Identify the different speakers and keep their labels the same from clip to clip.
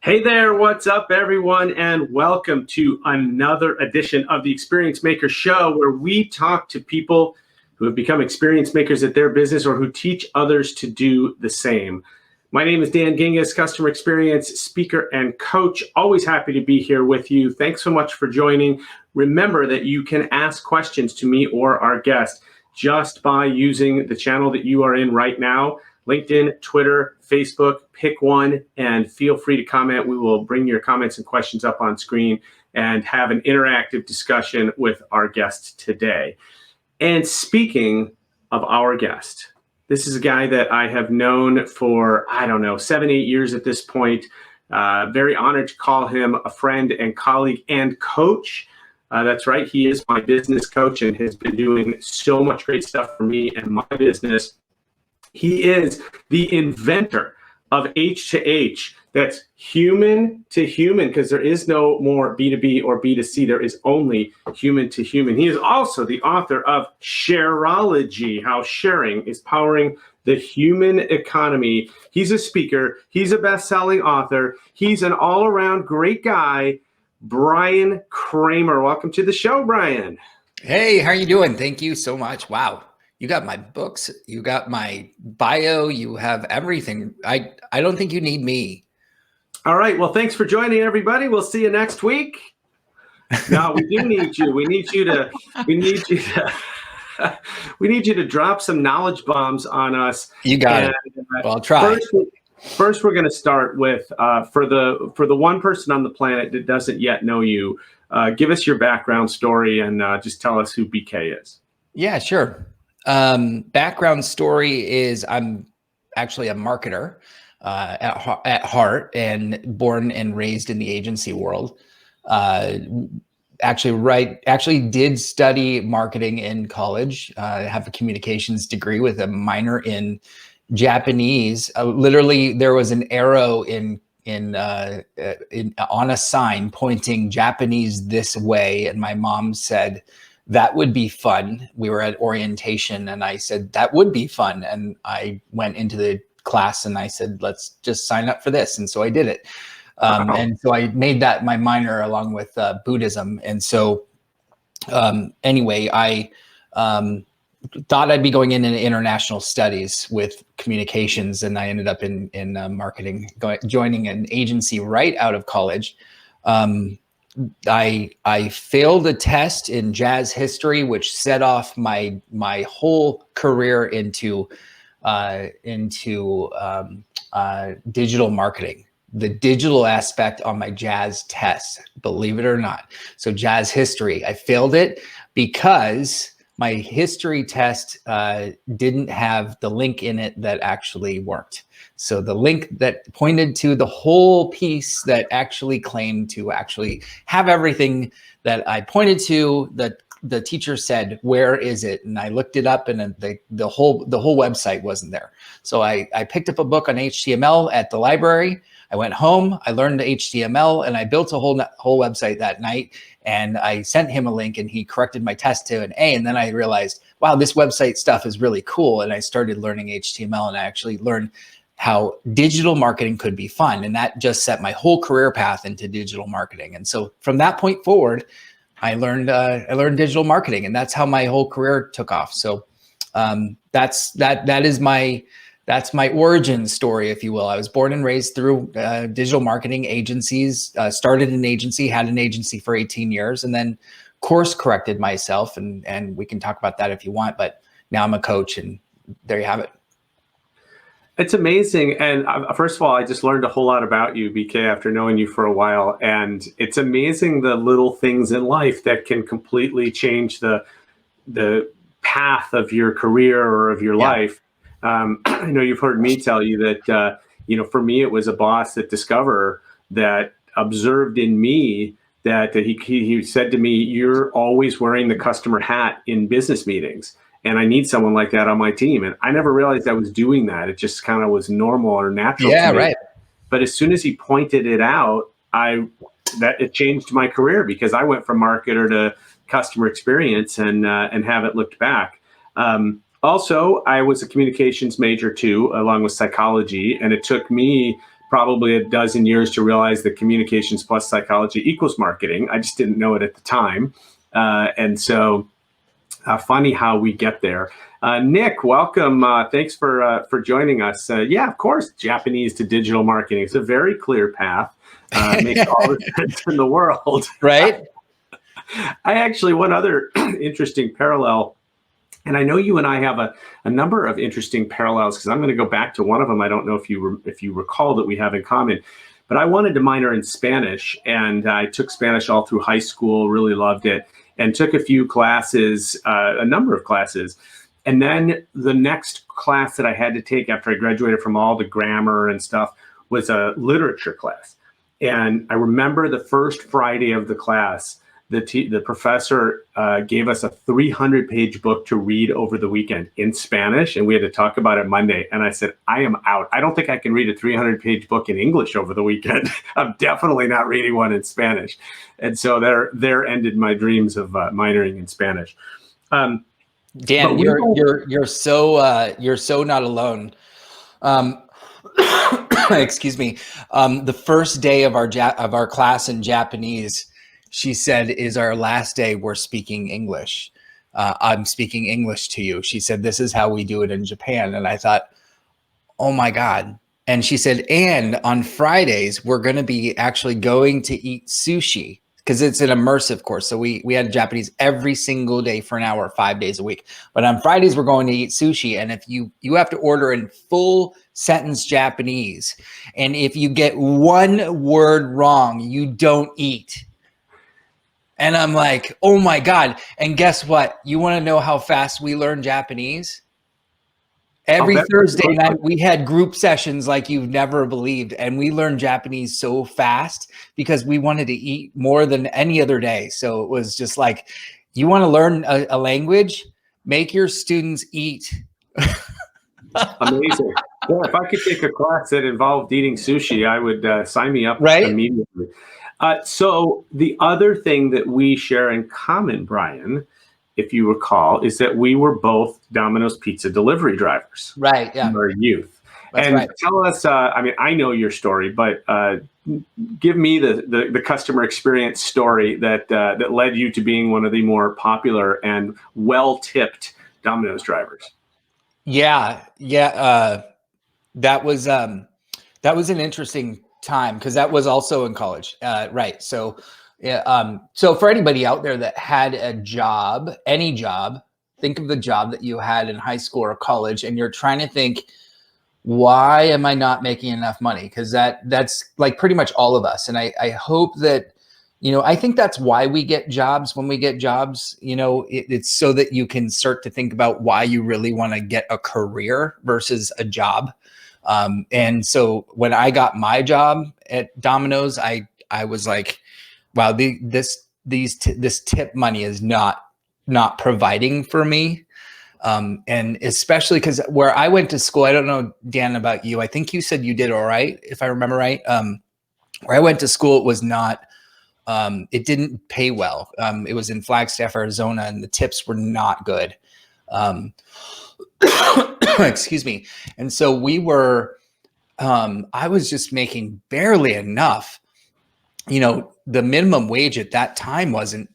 Speaker 1: Hey there, what's up, everyone, and welcome to another edition of the Experience Maker Show, where we talk to people who have become experience makers at their business or who teach others to do the same. My name is Dan Gingiss, customer experience speaker and coach. Always happy to be here with you. Thanks so much for joining. Remember that you can ask questions to me or our guest just by using the channel that you are in right now. LinkedIn, Twitter, Facebook, pick one and feel free to comment. We will bring your comments and questions up on screen and have an interactive discussion with our guest today. And speaking of our guest, this is a guy that I have known for, 7, 8 years at this point. Very honored to call him a friend and colleague and coach. That's right, he is my business coach and has been doing so much great stuff for me and my business. He is the inventor of H2H. That's human to human, because there is no more B2B or B2C. There is only human to human. He is also the author of Shareology, How Sharing is Powering the Human Economy. He's a speaker. He's a best-selling author. He's an all-around great guy, Bryan Kramer. Welcome to the show, Bryan.
Speaker 2: Hey, how are you doing? Thank you so much. Wow. You got my books, you got my bio, you have everything. I don't think you need me.
Speaker 1: All right. Well, thanks for joining, everybody. We'll see you next week. No, we do need you. We need you to drop some knowledge bombs on us.
Speaker 2: You got it. Well, I'll try.
Speaker 1: First, we're going to start with for the one person on the planet that doesn't yet know you, give us your background story and just tell us who BK is.
Speaker 2: Yeah, sure. Background story is I'm actually a marketer at heart and born and raised in the agency world. Actually did study marketing in college. I have a communications degree with a minor in Japanese. Literally, there was an arrow on a sign pointing Japanese this way, and my mom said, "That would be fun." We were at orientation and I said, "That would be fun." And I went into the class and I said, "Let's just sign up for this." And so I did it. And so I made that my minor along with Buddhism. And so anyway, I thought I'd be going into international studies with communications, and I ended up in marketing, joining an agency right out of college. I failed a test in jazz history, which set off my whole career into digital marketing, the digital aspect on my jazz test, believe it or not. So jazz history, I failed it because my history test didn't have the link in it that actually worked. So the link that pointed to the whole piece that actually claimed to actually have everything that I pointed to, that the teacher said, "Where is it?" And I looked it up, and the whole website wasn't there. So I picked up a book on HTML at the library. I went home, I learned HTML, and I built a whole website that night. And I sent him a link, and he corrected my test to an A. And then I realized, wow, this website stuff is really cool. And I started learning HTML, and I actually learned how digital marketing could be fun. And that just set my whole career path into digital marketing. And so from that point forward, I learned digital marketing, and that's how my whole career took off. So that's my origin story, if you will. I was born and raised through digital marketing agencies, started an agency, had an agency for 18 years, and then course corrected myself. And we can talk about that if you want, but now I'm a coach, and there you have it.
Speaker 1: It's amazing. And first of all, I just learned a whole lot about you, BK, after knowing you for a while. And it's amazing the little things in life that can completely change the path of your career or of your life. I know you've heard me tell you that, for me, it was a boss at Discover that observed in me that he said to me, "You're always wearing the customer hat in business meetings, and I need someone like that on my team." And I never realized I was doing that. It just kind of was normal or natural to me. Right. But as soon as he pointed it out, it changed my career, because I went from marketer to customer experience and haven't looked back. Also, I was a communications major too, along with psychology, and it took me probably a dozen years to realize that communications plus psychology equals marketing. I just didn't know it at the time. And so funny how we get there. Nick, welcome. Thanks for joining us. Yeah, of course, Japanese to digital marketing. It's a very clear path. Makes all the sense in the world.
Speaker 2: Right?
Speaker 1: I actually, one other interesting parallel, and I know you and I have a number of interesting parallels, because I'm going to go back to one of them. I don't know if you recall that we have in common, but I wanted to minor in Spanish, and I took Spanish all through high school, really loved it, and took a few classes, a number of classes. And then the next class that I had to take after I graduated from all the grammar and stuff was a literature class. And I remember the first Friday of the class, the professor gave us a 300-page book to read over the weekend in Spanish, and we had to talk about it Monday. And I said, I am out. I don't think I can read a 300-page book in English over the weekend. I'm definitely not reading one in Spanish. And so there ended my dreams of minoring in Spanish.
Speaker 2: Dan, you're so not alone. Excuse me. The first day of our class in Japanese, she said, is our last day we're speaking English. I'm speaking English to you. She said, this is how we do it in Japan. And I thought, oh my God. And she said, and on Fridays, we're going to be actually going to eat sushi, because it's an immersive course. So we had Japanese every single day for an hour, 5 days a week. But on Fridays, we're going to eat sushi. And if you have to order in full sentence Japanese, and if you get one word wrong, you don't eat. And I'm like, oh my God. And guess what? You want to know how fast we learn Japanese? Every Thursday night, we had group sessions like you've never believed. And we learned Japanese so fast because we wanted to eat more than any other day. So it was just like, you want to learn a language? Make your students eat.
Speaker 1: Amazing. Well, if I could take a class that involved eating sushi, I would sign me up immediately. So the other thing that we share in common, Bryan, if you recall, is that we were both Domino's pizza delivery drivers.
Speaker 2: Right. Yeah.
Speaker 1: In our youth.
Speaker 2: That's
Speaker 1: and
Speaker 2: right.
Speaker 1: Tell us, I mean, I know your story, but give me the customer experience story that led you to being one of the more popular and well-tipped Domino's drivers.
Speaker 2: Yeah. Yeah. That was an interesting time, because that was also in college. Right. So, yeah. So for anybody out there that had a job, any job, think of the job that you had in high school or college, and you're trying to think, why am I not making enough money? Because that's like pretty much all of us. And I hope that, I think that's why we get jobs. When we get jobs, it's so that you can start to think about why you really want to get a career versus a job. And so when I got my job at Domino's, I was like, wow, this tip money is not providing for me. And especially because where I went to school, I don't know, Dan, about you. I think you said you did all right, if I remember right. Where I went to school, it was not, it didn't pay well. It was in Flagstaff, Arizona, and the tips were not good. Excuse me. And so we were, I was just making barely enough. The minimum wage at that time wasn't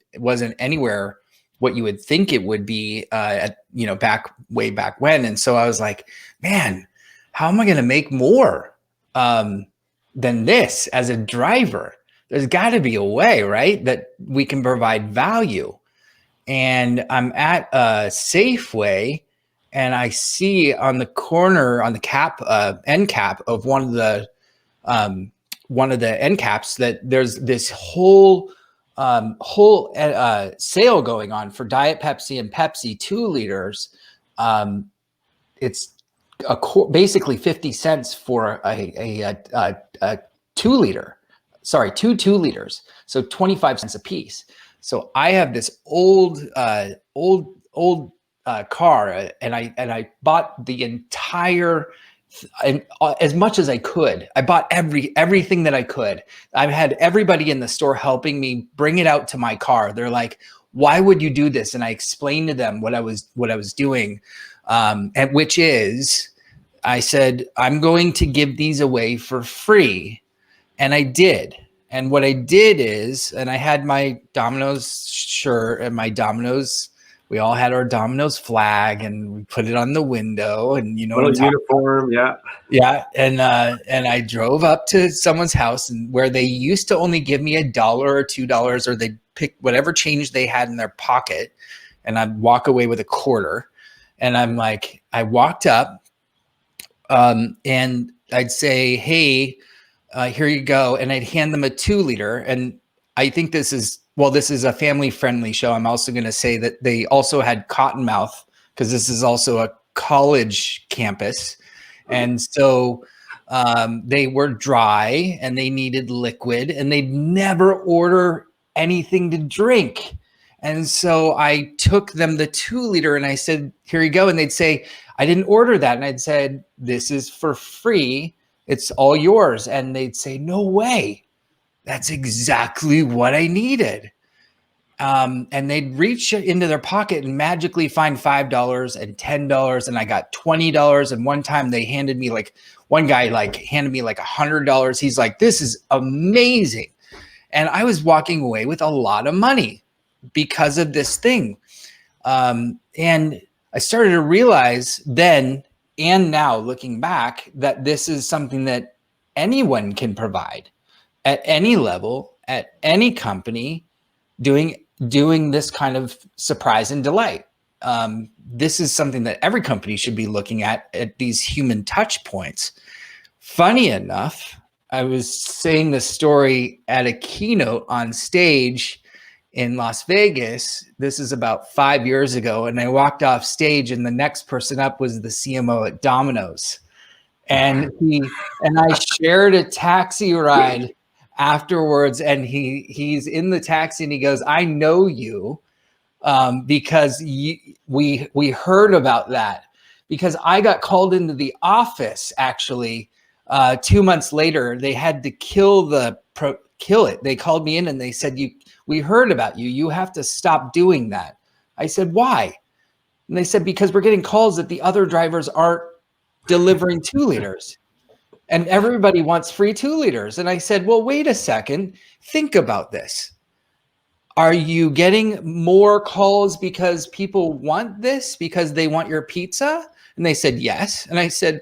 Speaker 2: anywhere what you would think it would be way back when. And so I was like, man, how am I going to make more than this as a driver? There's got to be a way, right, that we can provide value. And I'm at a Safeway, and I see on the corner, on the end cap of one of the end caps, that there's this whole sale going on for Diet Pepsi and Pepsi 2 liters. It's basically 50 cents for a 2 liter. Sorry, two 2 liters. So 25 cents a piece. So I have this old car, and I bought the entire, and as much as I could. I bought everything that I could. I've had everybody in the store helping me bring it out to my car. They're like, why would you do this? And I explained to them what I was doing, and which is, I said, I'm going to give these away for free. And I did. And what I did is, and I had my Domino's shirt and my Domino's, we all had our Domino's flag and we put it on the window, and you know what I'm talking
Speaker 1: uniform, yeah.
Speaker 2: yeah. And I drove up to someone's house, and where they used to only give me $1 or $2, or they'd pick whatever change they had in their pocket, and I'd walk away with a quarter. And I'm like, I walked up, and I'd say, hey, here you go. And I'd hand them a 2-liter. And I think this is a family friendly show. I'm also going to say that they also had Cottonmouth, because this is also a college campus. And so they were dry and they needed liquid, and they'd never order anything to drink. And so I took them the 2-liter and I said, here you go. And they'd say, I didn't order that. And I'd said, this is for free. It's all yours. And they'd say, no way. That's exactly what I needed. And they'd reach into their pocket and magically find $5 and $10. And I got $20. And one time they handed me one guy handed me $100. He's like, this is amazing. And I was walking away with a lot of money because of this thing. And I started to realize then and now, looking back, that this is something that anyone can provide at any level, at any company, doing this kind of surprise and delight. This is something that every company should be looking at these human touch points. Funny enough, I was saying this story at a keynote on stage in Las Vegas. This is about 5 years ago. And I walked off stage, and the next person up was the CMO at Domino's. And I shared a taxi ride afterwards, and he's in the taxi and he goes, I know you because we heard about that, because I got called into the office actually 2 months later. They had to kill it. They called me in and they said, we heard about you. You have to stop doing that. I said, why? And they said, because we're getting calls that the other drivers aren't delivering 2-liters. And everybody wants free 2-liters. And I said, well, wait a second. Think about this. Are you getting more calls because people want this, because they want your pizza? And they said, yes. And I said,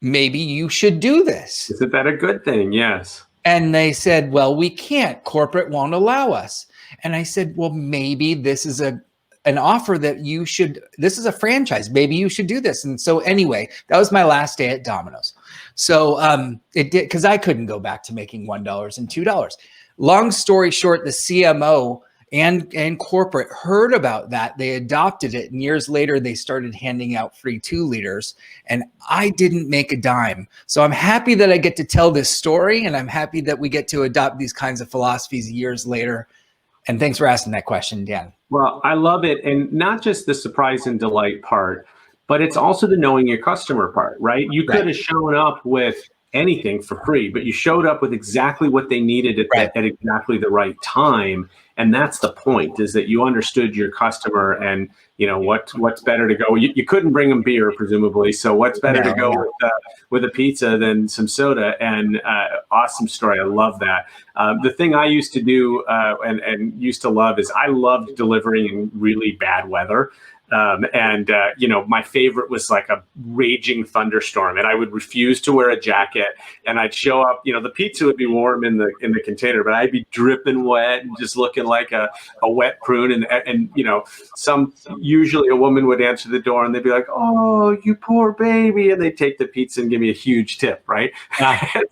Speaker 2: maybe you should do this.
Speaker 1: Isn't that a good thing? Yes.
Speaker 2: And they said, well, we can't. Corporate won't allow us. And I said, well, maybe this is an offer that you should, this is a franchise. Maybe you should do this. And so anyway, that was my last day at Domino's. So it did, because I couldn't go back to making $1 and $2. Long story short, the CMO and corporate heard about that. They adopted it. And years later, they started handing out free 2-liters. And I didn't make a dime. So I'm happy that I get to tell this story. And I'm happy that we get to adopt these kinds of philosophies years later. And thanks for asking that question, Dan.
Speaker 1: Well, I love it. And not just the surprise and delight part, but it's also the knowing your customer part, right? You could have shown up with anything for free, but you showed up with exactly what they needed at exactly the right time. And that's the point, is that you understood your customer and, you know, what's better to go. You couldn't bring them beer, presumably. So what's better to go with a pizza than some soda? And awesome story. I love that. The thing I used to do and used to love is I loved delivering in really bad weather. You know, my favorite was like a raging thunderstorm, and I would refuse to wear a jacket, and I'd show up, you know, the pizza would be warm in the container, but I'd be dripping wet and just looking like a wet prune. And, you know, usually a woman would answer the door and they'd be like, oh, you poor baby. And they'd take the pizza and give me a huge tip. Right.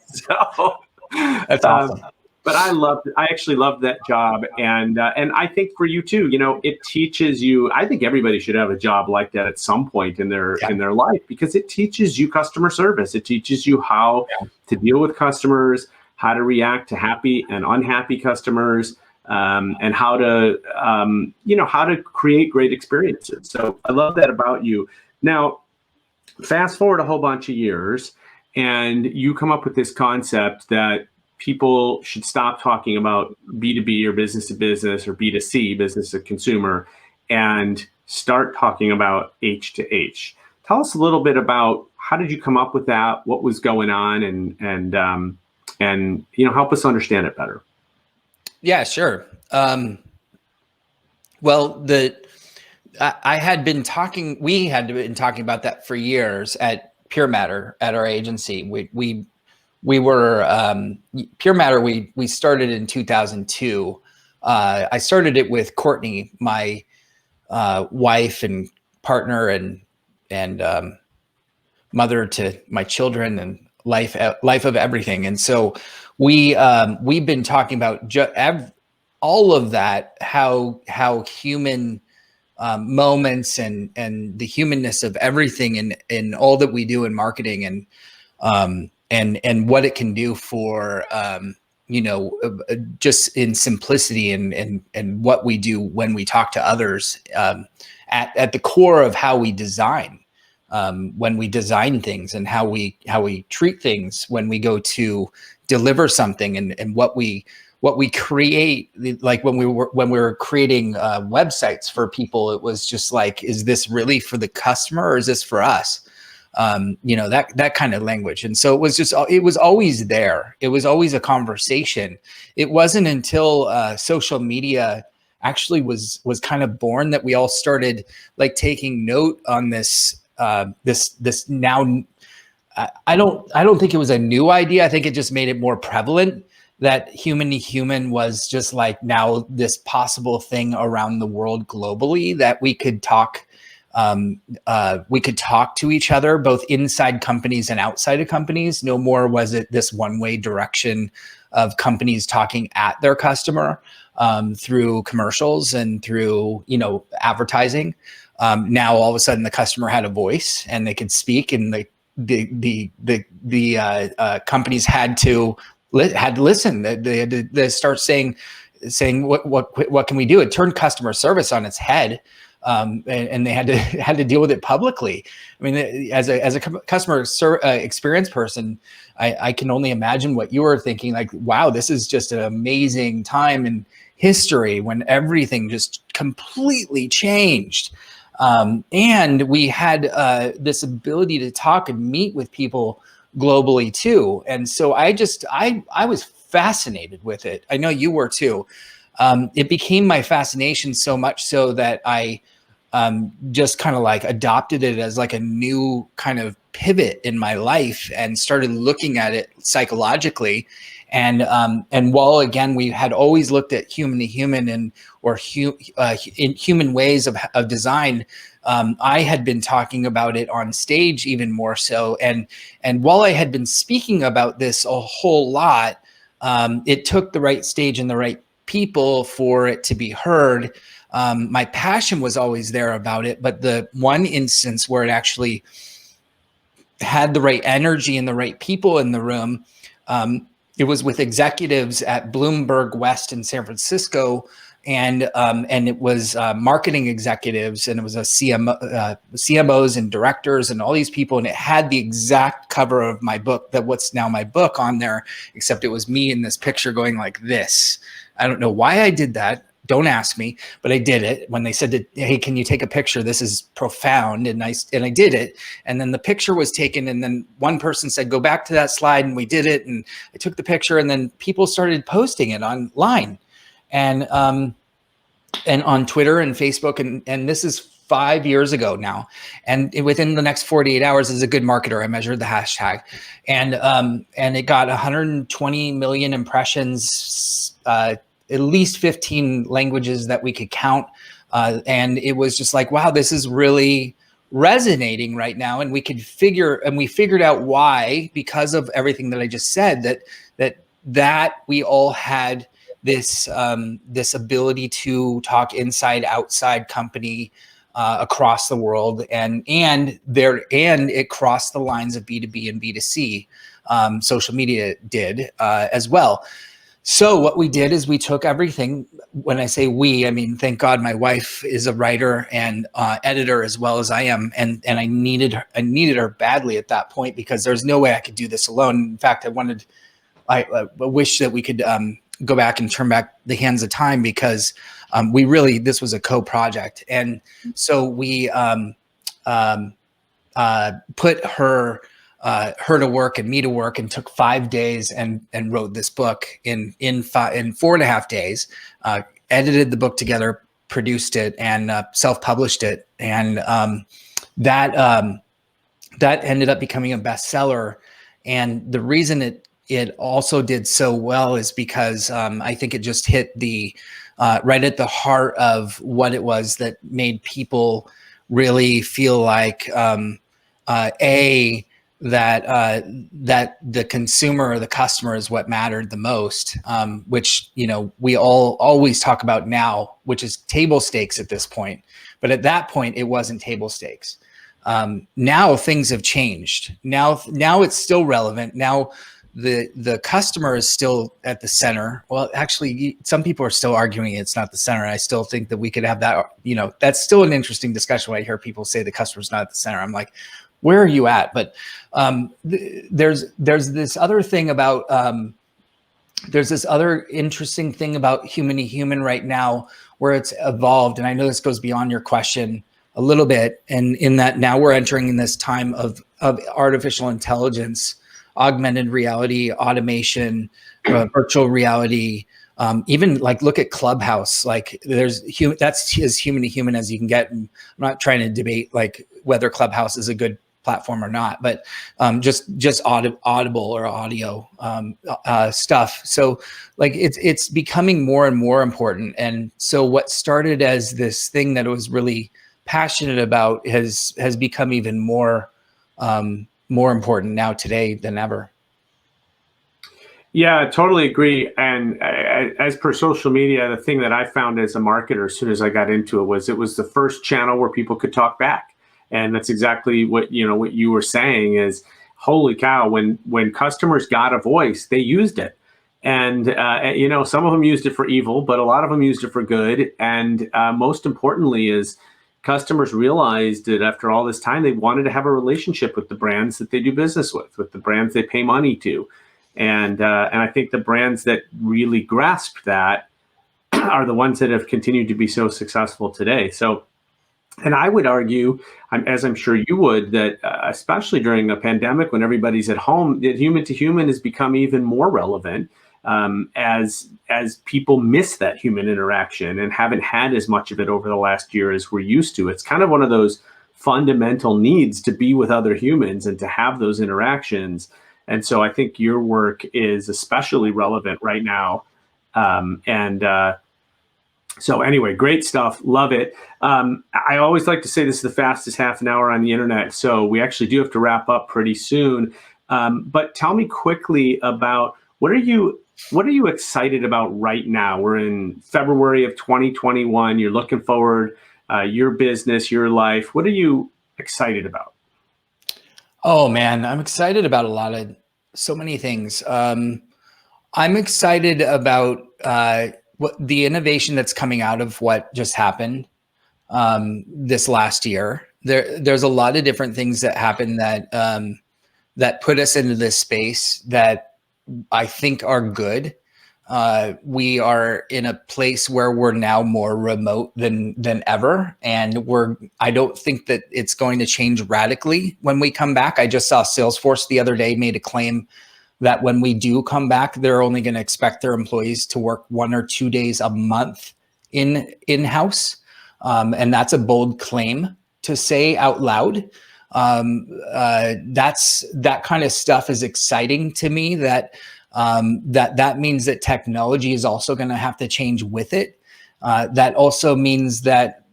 Speaker 1: So
Speaker 2: that's awesome.
Speaker 1: But I actually loved that job. And I think for you too, you know, it teaches you, I think everybody should have a job like that at some point in their life, because it teaches you customer service. It teaches you how to deal with customers, how to react to happy and unhappy customers, and how to, how to create great experiences. So I love that about you. Now, fast forward a whole bunch of years and you come up with this concept that people should stop talking about B2B or business to business or B2C, business to consumer, and start talking about H2H. Tell us a little bit about how did you come up with that? What was going on? And help us understand it better.
Speaker 2: Yeah, sure. Well, I had been talking. We had been talking about that for years at Pure Matter at our agency. We were Pure Matter. We started in 2002. I started it with Courtney, my wife and partner, and mother to my children, and life of everything. And so we've been talking about all of that, how human moments and the humanness of everything and all that we do in marketing, and what it can do for just in simplicity and what we do when we talk to others, at the core of how we design, when we design things, and how we treat things when we go to deliver something, and what we create. Like when we were creating websites for people, it was just like, is this really for the customer, or is this for us? That kind of language. And so it was always there. It was always a conversation. It wasn't until social media actually was kind of born that we all started like taking note on this now. I don't think it was a new idea. I think it just made it more prevalent that human to human was just like now this possible thing around the world globally, that we could talk to each other, both inside companies and outside of companies. No more was it this one-way direction of companies talking at their customer through commercials and through advertising. Now all of a sudden the customer had a voice and they could speak, and the companies had to listen. They had to start saying what can we do? It turned customer service on its head. And they had to deal with it publicly. I mean, as a customer experience person, I can only imagine what you were thinking. Like, wow, this is just an amazing time in history when everything just completely changed. And we had this ability to talk and meet with people globally too. And so I was fascinated with it. I know you were too. It became my fascination so much so that I just kind of like adopted it as like a new kind of pivot in my life, and started looking at it psychologically. And while again, we had always looked at human to human in human ways of design, I had been talking about it on stage even more so. And while I had been speaking about this a whole lot, it took the right stage and the right people for it to be heard. My passion was always there about it, but the one instance where it actually had the right energy and the right people in the room, it was with executives at Bloomberg West in San Francisco, and it was marketing executives, and it was a CMOs and directors and all these people, and it had the exact cover of my book, that what's now my book, on there, except it was me in this picture going like this. I don't know why I did that. Don't ask me, but I did it. When they said, hey, can you take a picture? This is profound. And I did it. And then the picture was taken. And then one person said, go back to that slide. And we did it. And I took the picture, and then people started posting it online and on Twitter and Facebook. And this is 5 years ago now. And within the next 48 hours, as a good marketer, I measured the hashtag, and it got 120 million impressions, at least 15 languages that we could count. And it was just like, wow, this is really resonating right now. And we figured out why, because of everything that I just said, that we all had this ability to talk inside, outside company, across the world, and it crossed the lines of B2B and B2C. Social media did as well. So what we did is we took everything. When I say we, I mean, thank God my wife is a writer and editor as well as I am. And I needed her badly at that point, because there's no way I could do this alone. In fact, I wish that we could go back and turn back the hands of time, because this was a co-project. And so put her to work and me to work, and took 5 days and wrote this book in 4.5 days. Edited the book together, produced it, and self-published it, and that ended up becoming a bestseller. And the reason it also did so well is because I think it just hit the right at the heart of what it was that made people really feel like that the consumer or the customer is what mattered the most, which, we all always talk about now, which is table stakes at this point. But at that point, it wasn't table stakes. Now things have changed. Now it's still relevant. Now the customer is still at the center. Well, actually, some people are still arguing it's not the center. I still think that we could have that, that's still an interesting discussion when I hear people say the customer's not at the center. I'm like, where are you at? But there's this other thing about, there's this other interesting thing about human to human right now where it's evolved. And I know this goes beyond your question a little bit. And in that now we're entering in this time of artificial intelligence, augmented reality, automation, virtual reality, even like look at Clubhouse. Like that's as human to human as you can get. And I'm not trying to debate like whether Clubhouse is a good platform or not, but just audible or audio stuff. So like it's becoming more and more important. And so what started as this thing that I was really passionate about has become even more important now today than ever.
Speaker 1: Yeah, I totally agree. And as per social media, the thing that I found as a marketer, as soon as I got into it was the first channel where people could talk back. And that's exactly what you were saying is, holy cow, when customers got a voice, they used it. And, some of them used it for evil, but a lot of them used it for good. And most importantly is customers realized that after all this time, they wanted to have a relationship with the brands that they do business with the brands they pay money to. And I think the brands that really grasped that are the ones that have continued to be so successful today. So, and I would argue, as I'm sure you would, that especially during a pandemic when everybody's at home, that human to human has become even more relevant as people miss that human interaction and haven't had as much of it over the last year as we're used to. It's kind of one of those fundamental needs to be with other humans and to have those interactions. And so I think your work is especially relevant right now. So anyway, great stuff. Love it. I always like to say this is the fastest half an hour on the internet. So we actually do have to wrap up pretty soon. But tell me quickly about what are you excited about right now? We're in February of 2021. You're looking forward, your business, your life. What are you excited about?
Speaker 2: Oh man, I'm excited about so many things. I'm excited about what the innovation that's coming out of what just happened this last year. There's a lot of different things that happened that put us into this space that I think are good. We are in a place where we're now more remote than ever. And I don't think that it's going to change radically when we come back. I just saw Salesforce the other day made a claim that when we do come back, they're only going to expect their employees to work 1 or 2 days a month in-house. And that's a bold claim to say out loud. That kind of stuff is exciting to me, that means that technology is also going to have to change with it. That also means that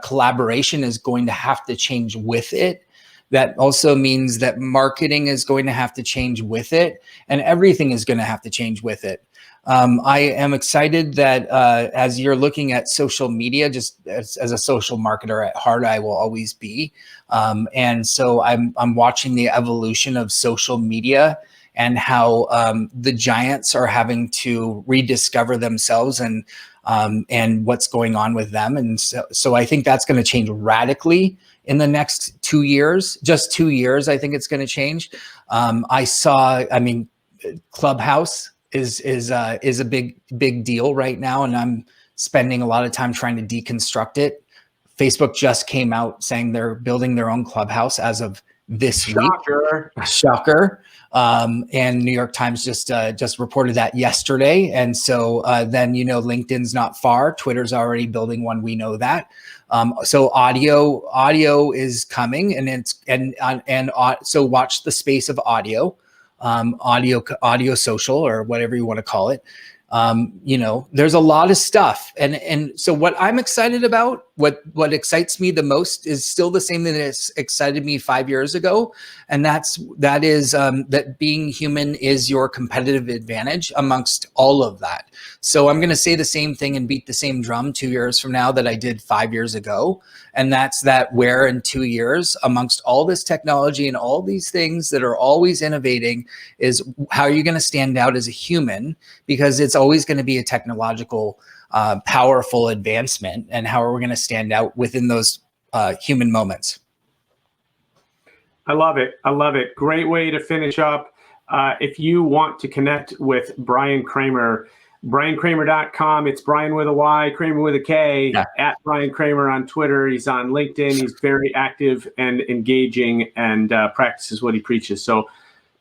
Speaker 2: collaboration is going to have to change with it. That also means that marketing is going to have to change with it, and everything is going to have to change with it. I am excited that as you're looking at social media, just as a social marketer at heart, I will always be. And so I'm watching the evolution of social media and how the giants are having to rediscover themselves and what's going on with them. And so I think that's going to change radically in the next 2 years. Just 2 years, I think it's going to change. Clubhouse is a big deal right now, and I'm spending a lot of time trying to deconstruct it, Facebook just came out saying they're building their own clubhouse as of this week. Shocker. And New York Times just reported that yesterday. And so then, LinkedIn's not far. Twitter's already building one. We know that. So audio is coming, so watch the space of audio social, or whatever you want to call it. There's a lot of stuff. And so what I'm excited about, what excites me the most is still the same thing that excited me 5 years ago. And that is that being human is your competitive advantage amongst all of that. So I'm going to say the same thing and beat the same drum 2 years from now that I did 5 years ago. And that's that where in 2 years, amongst all this technology and all these things that are always innovating, is how are you going to stand out as a human? Because it's always going to be a technological, powerful advancement. And how are we going to stand out within those human moments?
Speaker 1: I love it. I love it. Great way to finish up. If you want to connect with Bryan Kramer, BryanKramer.com. It's Bryan with a Y, Kramer with a K, at Bryan Kramer on Twitter. He's on LinkedIn. He's very active and engaging, and practices what he preaches. So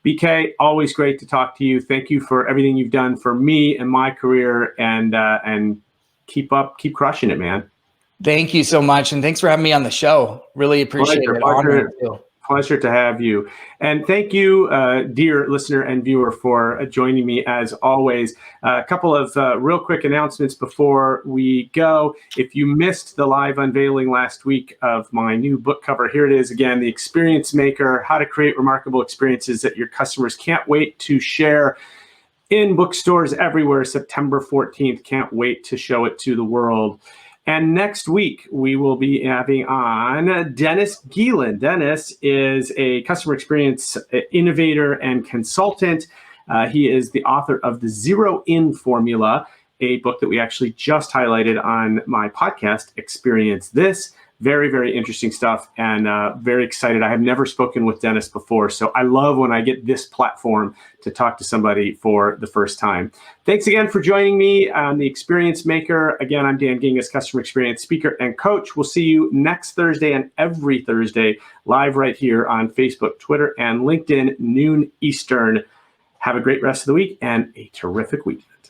Speaker 1: BK, always great to talk to you. Thank you for everything you've done for me and my career, and keep crushing it, man.
Speaker 2: Thank you so much. And thanks for having me on the show. Really appreciate it.
Speaker 1: Pleasure to have you. And thank you, dear listener and viewer, for joining me as always. A couple of real quick announcements before we go. If you missed the live unveiling last week of my new book cover, here it is again, The Experience Maker, How to Create Remarkable Experiences That Your Customers Can't Wait to Share, in bookstores everywhere, September 14th. Can't wait to show it to the world. And next week, we will be having on Dennis Gielen. Dennis is a customer experience innovator and consultant. He is the author of The Zero In Formula, a book that we actually just highlighted on my podcast, Experience This. Very, very interesting stuff, and very excited. I have never spoken with Dennis before, so I love when I get this platform to talk to somebody for the first time. Thanks again for joining me on The Experience Maker. Again, I'm Dan Gingiss, customer experience speaker and coach. We'll see you next Thursday and every Thursday live right here on Facebook, Twitter, and LinkedIn, noon Eastern. Have a great rest of the week and a terrific weekend.